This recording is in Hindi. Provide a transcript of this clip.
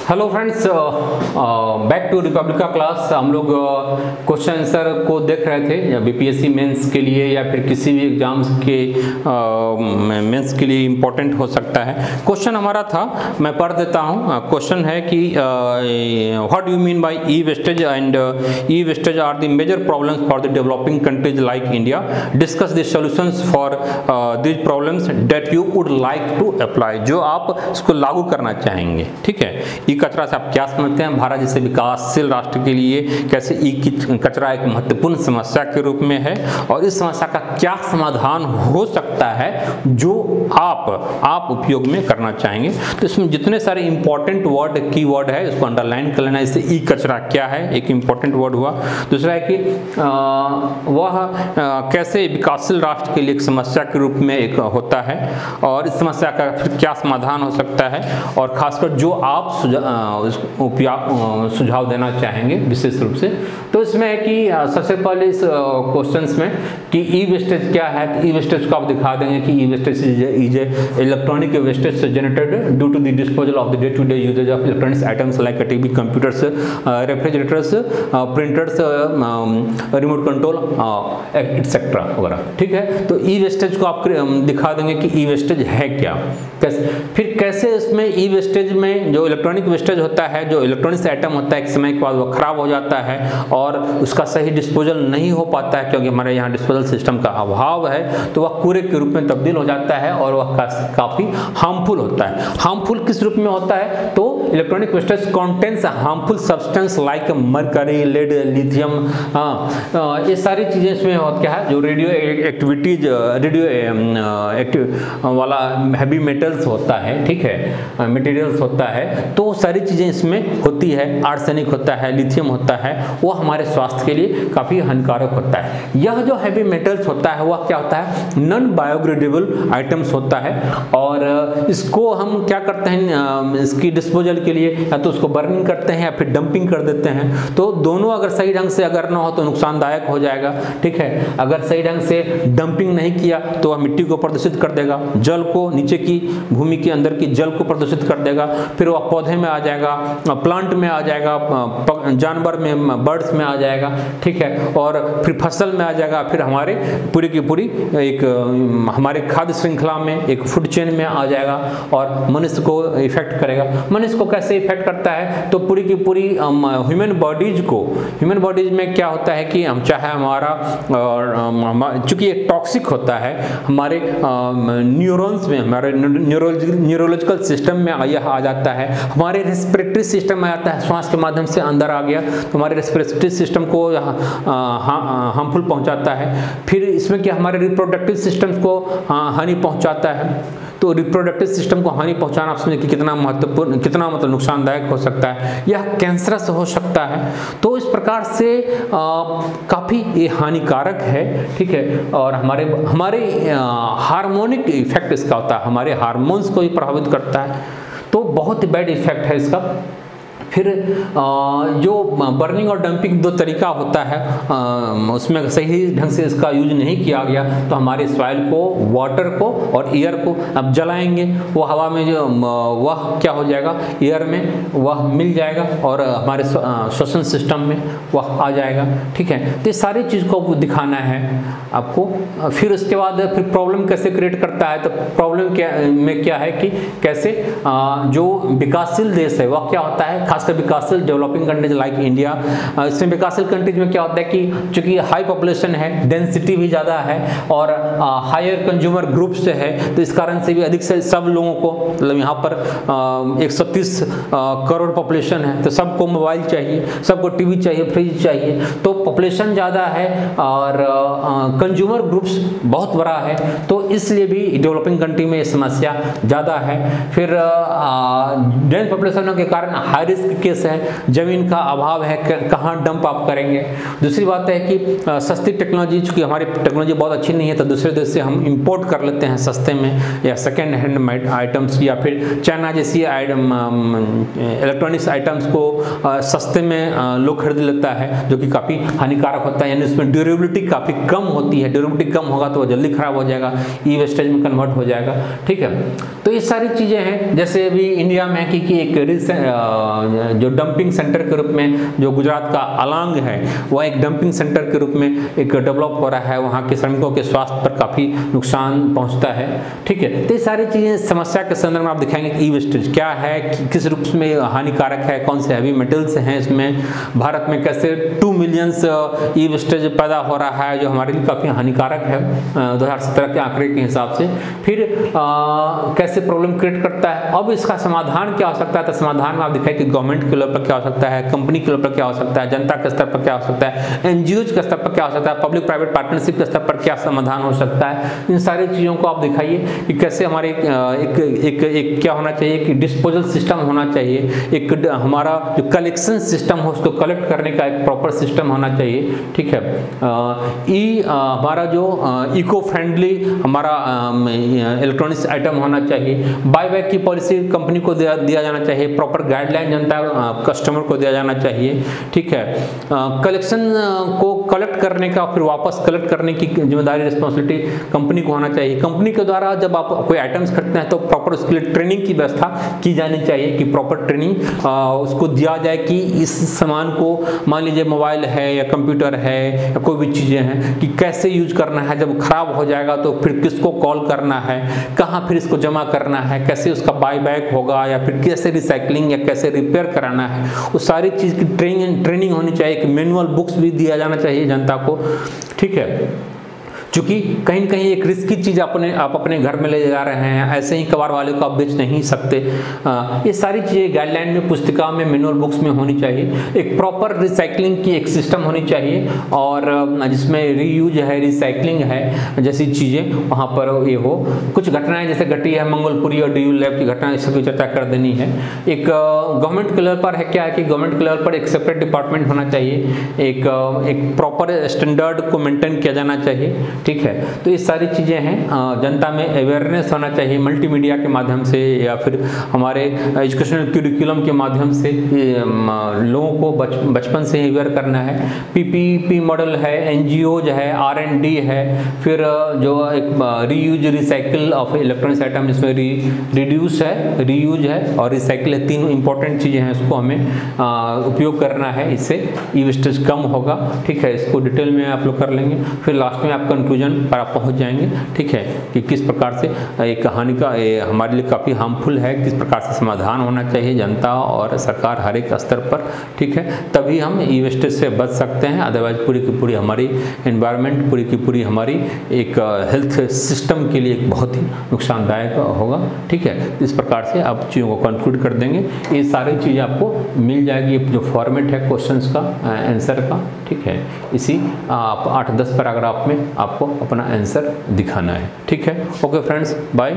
Hello friends, back to Republica class. हम लोग क्वेश्चन आंसर को देख रहे थे, या बीपीएससी मेंस के लिए या फिर किसी भी एग्जाम्स के मेंस के लिए इम्पोर्टेंट हो सकता है। क्वेश्चन हमारा था, मैं पढ़ देता हूँ। क्वेश्चन है कि what do you mean by E wastage and E wastage are the major problems for the developing countries like India. Discuss the solutions for these problems that you would like to apply, जो आप इसको लागू करना चाहेंगे। ठीक है, ई कचरा से आप क्या समझते हैं? भारत जैसे विकासशील राष्ट्र के लिए कैसे ई कचरा एक महत्वपूर्ण समस्या के रूप में है, और इस समस्या का क्या समाधान हो सकता है जो आप उपयोग में करना चाहेंगे। तो इसमें जितने सारे इंपॉर्टेंट वर्ड, की वर्ड है, उसको अंडरलाइन कर लेना। इससे ई कचरा क्या है, एक इंपॉर्टेंट वर्ड हुआ। दूसरा है कि वह कैसे विकासशील राष्ट्र के लिए एक समस्या के रूप में एक होता है, और इस समस्या का फिर क्या समाधान हो सकता है, और खासकर जो आप सुझाव देना चाहेंगे विशेष रूप से। तो इसमें है कि सबसे पहले इस क्वेश्चंस में कि ई वेस्टेज क्या है, तो ई वेस्टेज को आप दिखा देंगे कि e wastage is electronic wastage generated due to the disposal of the day to day usage of electronics items like TV, computers, refrigerators, printers, remote control etcetera वगैरह। ठीक है, तो ई वेस्टेज को आप दिखा देंगे कि ई वेस्टेज है क्या, कैसे, फिर कैसे इसमें ई वेस्टेज में जो इलेक्ट्रॉनिक वेस्टेज होता है, जो इलेक्ट्रॉनिक्स आइटम होता है, एक समय के बाद वो खराब हो जाता है और उसका सही डिस्पोजल नहीं हो पाता है, क्योंकि हमारे यहाँ डिस्पोजल सिस्टम का अभाव है, तो वह कूड़े के रूप में तब्दील हो जाता है और वह काफ़ी हार्मफुल होता है। हार्मफुल किस रूप में होता है? तो electronic wastage contains harmful substance like mercury, lead, lithium, ये सारी चीज़ें इसमें क्या है, जो रेडियो एक्टिविटीज, रेडियो एक्टिव वाला हैवी मेटल्स होता है, ठीक है, मटेरियल्स होता है, तो सारी चीज़ें इसमें होती है। आर्सेनिक होता है, लिथियम होता है, वो हमारे स्वास्थ्य के लिए काफ़ी हानिकारक होता है। यह जो हैवी मेटल्स होता है वह क्या होता है? नॉन बायोडिग्रेडेबल आइटम्स होता है, और इसको हम क्या करते हैं, इसकी डिस्पोजल के लिए या तो उसको बर्निंग करते हैं या फिर डंपिंग कर देते हैं। तो दोनों अगर सही ढंग से अगर ना हो तो नुकसानदायक हो जाएगा। ठीक है, अगर सही ढंग से डंपिंग नहीं किया तो वह मिट्टी को प्रदूषित कर देगा, जल को, नीचे की भूमि के अंदर की जल को प्रदूषित कर देगा, फिर वह पौधे में आ जाएगा, प्लांट में आ जाएगा, जानवर में, बर्ड्स में आ जाएगा। ठीक है, और फिर फसल में आ जाएगा, फिर हमारे पूरी की पूरी एक हमारे खाद्य श्रृंखला में, एक फूड चेन में आ जाएगा, और मनुष्य को इफेक्ट करेगा। मनुष्य को कैसे इफेक्ट करता है? तो पूरी की पूरी ह्यूमन बॉडीज को, ह्यूमन बॉडीज में क्या होता है कि हम चाहे हमारा, चूंकि एक टॉक्सिक होता है, हमारे न्यूरॉन्स में, हमारे न्यूरोलॉजिकल सिस्टम में यह आ जाता है, हमारे रेस्पिरेटरी सिस्टम में आता है, श्वास के माध्यम से अंदर आ गया तो हमारे रेस्पिरेटरी सिस्टम को हार्मफुल पहुंचाता है। फिर इसमें क्या, हमारे रिप्रोडक्टिव सिस्टम्स को हानि पहुंचाता है। तो रिप्रोडक्टिव सिस्टम को हानि पहुंचाना आप समझिए कि कितना महत्वपूर्ण, कितना मतलब नुकसानदायक हो सकता है, यह कैंसरस हो सकता है। तो इस प्रकार से काफ़ी ये हानिकारक है। ठीक है, और हमारे हार्मोनिक इफेक्ट इसका होता है, हमारे हार्मोन्स को भी प्रभावित करता है, तो बहुत बैड इफेक्ट है इसका। फिर जो बर्निंग और डंपिंग दो तरीका होता है, उसमें सही ढंग से इसका यूज नहीं किया गया तो हमारे सॉइल को, वाटर को और एयर को अब जलाएंगे, वो हवा में जो वह क्या हो जाएगा, एयर में वह मिल जाएगा और हमारे श्वसन सिस्टम में वह आ जाएगा। ठीक है, तो ये सारी चीज़ को दिखाना है आपको। फिर उसके बाद फिर प्रॉब्लम कैसे क्रिएट करता है, तो प्रॉब्लम क्या है कि कैसे जो विकासशील देश है वह क्या होता है, खासकर विकासशील डेवलपिंग कंट्रीज लाइक इंडिया, इसमें विकासशील कंट्रीज में क्या होता है कि चूंकि हाई पॉपुलेशन है, डेंसिटी भी ज़्यादा है और हायर कंज्यूमर ग्रुप से है, तो इस कारण से भी अधिक से सब लोगों को, मतलब यहाँ पर 130 करोड़ पॉपुलेशन है, तो सबको मोबाइल चाहिए, सबको टीवी चाहिए, फ्रिज चाहिए, तो पॉपुलेशन ज़्यादा है और कंज्यूमर ग्रुप्स बहुत बड़ा है, तो इसलिए भी डेवलपिंग कंट्री में ये समस्या ज़्यादा है। फिर डेंस पॉपुलेशन के कारण हाई रिस्क रिस्क केस है, ज़मीन का अभाव है, कहाँ डंप आप करेंगे। दूसरी बात है कि सस्ती टेक्नोलॉजी, चूँकि हमारी टेक्नोलॉजी बहुत अच्छी नहीं है तो दूसरे देश से हम इंपोर्ट कर लेते हैं सस्ते में, या सेकेंड हैंड आइटम्स, या फिर चाइना जैसी इलेक्ट्रॉनिक्स आइटम्स को सस्ते में लोग खरीद लेता है, जो कि काफ़ी हानिकारक होता है, यानी उसमें ड्यूरेबिलिटी काफ़ी कम होती है। ड्यूरेबिलिटी कम होगा तो वो जल्दी खराब हो जाएगा, ई वेस्टेज में कन्वर्ट हो जाएगा। ठीक है, तो ये सारी चीज़ें हैं। जैसे अभी इंडिया में कि एक जो डंपिंग सेंटर के रूप में जो गुजरात का अलांग है, वह एक डंपिंग सेंटर के रूप में एक डेवलप हो रहा है, वहाँ के श्रमिकों के स्वास्थ्य पर काफ़ी नुकसान पहुँचता है। ठीक है, तो ये सारी चीज़ें समस्या के संदर्भ में आप दिखाएंगे कि ई वेस्टेज क्या है, किस रूप में हानिकारक है, कौन से हैवी मेटल्स हैं इसमें, भारत में कैसे 2 मिलियंस ई वेस्टेज पैदा हो रहा है जो हमारे लिए काफ़ी हानिकारक है 2017 के आंकड़े के हिसाब से। फिर कैसे प्रॉब्लम क्रिएट करता है, अब इसका समाधान क्या हो सकता है। तो समाधान में आप दिखाए कि गवर्नमेंट के लेवल पर क्या हो सकता है, कंपनी के लेवल पर क्या हो सकता है, जनता के स्तर पर क्या हो सकता है, एनजीओज के स्तर पर क्या हो सकता है, पब्लिक प्राइवेट पार्टनरशिप के स्तर पर क्या समाधान हो सकता है। इन सारी चीज़ों को आप दिखाइए कि कैसे हमारे एक क्या होना चाहिए कि डिस्पोजल सिस्टम होना चाहिए, एक हमारा जो कलेक्शन सिस्टम हो उसको कलेक्ट करने का एक प्रॉपर सिस्टम होना चाहिए। ठीक है, हमारा जो इको फ्रेंडली हमारा इलेक्ट्रॉनिक्स आइटम होना चाहिए, बाय बैक की पॉलिसी कंपनी को दिया जाना चाहिए, प्रॉपर गाइडलाइन जनता कस्टमर को दिया जाना चाहिए। ठीक है, कलेक्शन को कलेक्ट करने का फिर वापस कलेक्ट करने की जिम्मेदारी रिस्पॉन्सिबिलिटी कंपनी को होना चाहिए। कंपनी के द्वारा जब आप कोई आइटम्स खरीदते हैं तो प्रॉपर उसके लिए ट्रेनिंग की व्यवस्था की जानी चाहिए कि प्रॉपर ट्रेनिंग उसको दिया जाए कि इस सामान को, मान लीजिए मोबाइल है या कंप्यूटर है या कोई भी चीज़ें हैं, कि कैसे यूज करना है, जब खराब हो जाएगा तो फिर किसको कॉल करना है, कहाँ फिर इसको जमा करना है, कैसे उसका बाय बैक होगा, या फिर कैसे रिसाइकलिंग या कैसे रिपेयर कराना है, उस सारी चीज़ की ट्रेनिंग होनी चाहिए। कि मैनुअल बुक्स भी दिया जाना चाहिए जनता को। ठीक है, चूँकि कहीं न कहीं एक रिस्की चीज़ आप अपने घर में ले जा रहे हैं, ऐसे ही कबाड़ वाले को आप बेच नहीं सकते। ये सारी चीज़ें गाइडलाइन में, पुस्तिका में, मैनुअल बुक्स में होनी चाहिए। एक प्रॉपर रिसाइकलिंग की एक सिस्टम होनी चाहिए, और जिसमें रीयूज है, रिसाइकलिंग है जैसी चीज़ें वहाँ पर ये हो। कुछ घटनाएं जैसे घटी है मंगलपुरी और DU लैब की घटना, इस पर चर्चा कर देनी है। एक गवर्नमेंट के लेवल पर है क्या है कि गवर्नमेंट के लेवल पर एक सेपरेट डिपार्टमेंट होना चाहिए, एक प्रॉपर स्टैंडर्ड को मेंटेन किया जाना चाहिए। ठीक है, तो ये सारी चीज़ें हैं। जनता में अवेयरनेस होना चाहिए मल्टीमीडिया के माध्यम से, या फिर हमारे एजुकेशनल क्यूरिकुलम के माध्यम से लोगों को बचपन से ही अवेयर करना है। PPP मॉडल है, NGOज है, R&D है, फिर जो एक reuse recycle of electronics item, जिसमें रिड्यूस है, रीयूज है और रिसाइकिल है, तीन इंपॉर्टेंट चीज़ें हैं, उसको हमें उपयोग करना है, इससे ई वेस्टेज कम होगा। ठीक है, इसको डिटेल में आप लोग कर लेंगे, फिर लास्ट में आप कंक्लूजन पर आप पहुंच जाएंगे। ठीक है, कि किस प्रकार से एक कहानी का हमारे लिए काफ़ी हार्मफुल है, किस प्रकार से समाधान होना चाहिए जनता और सरकार हर एक स्तर पर। ठीक है, तभी हम ई वेस्टेज से बच सकते हैं, अदरवाइज पूरी की पूरी हमारी एनवायरनमेंट, पूरी की पूरी हमारी एक हेल्थ सिस्टम के लिए बहुत ही नुकसानदायक होगा। ठीक है, इस प्रकार से आप चीज़ों को कंक्लूड कर देंगे। ये सारी चीज़ें आपको मिल जाएगी, जो फॉर्मेट है क्वेश्चंस का, आंसर का। ठीक है, इसी आप 8-10 पैराग्राफ में आपको अपना आंसर दिखाना है। ठीक है, ओके फ्रेंड्स, बाय।